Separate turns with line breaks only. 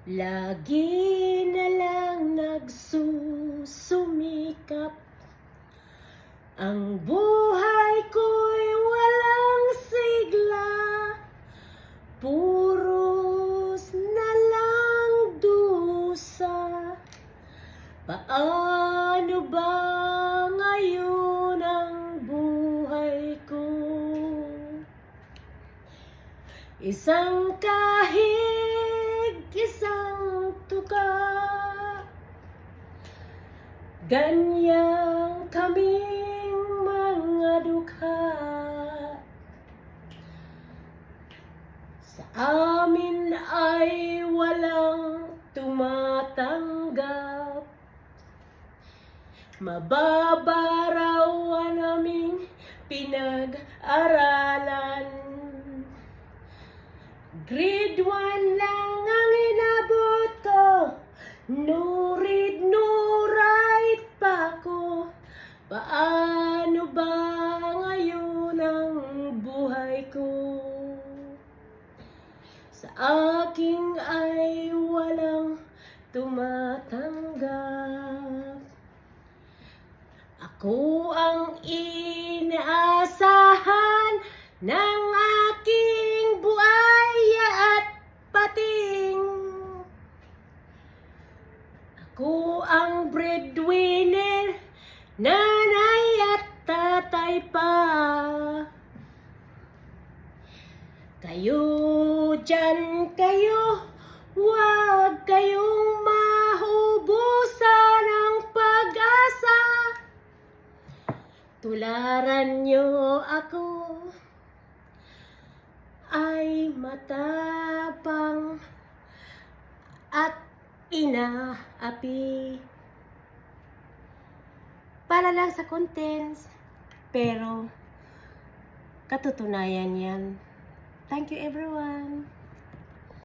Lagi na lang nagsusumikap. Ang buhay ko'y walang sigla. Puros na lang dusa. Paano ba ngayon ang buhay ko? Isang kahig, isang tuka. Ganyang kaming mga dukha. Sa amin ay walang tumatanggap. Mababa raw ang aming pinag-aralan. Grade 1 lang ang inabot ko. No read, no write pa ko. Paano ba ngayon ang buhay ko? Sa aking ay walang tumatanggap. Ako ang inaasahan ng aking buhaya at pating. Ako ang breadwinner, nanay at tatay pa. Kayo dyan kayo, huwag kayong mahubusan ng pag-asa. Tularan niyo ako ay matapang at inaapi. Para lang sa contents, pero katutunayan yan. Thank you everyone.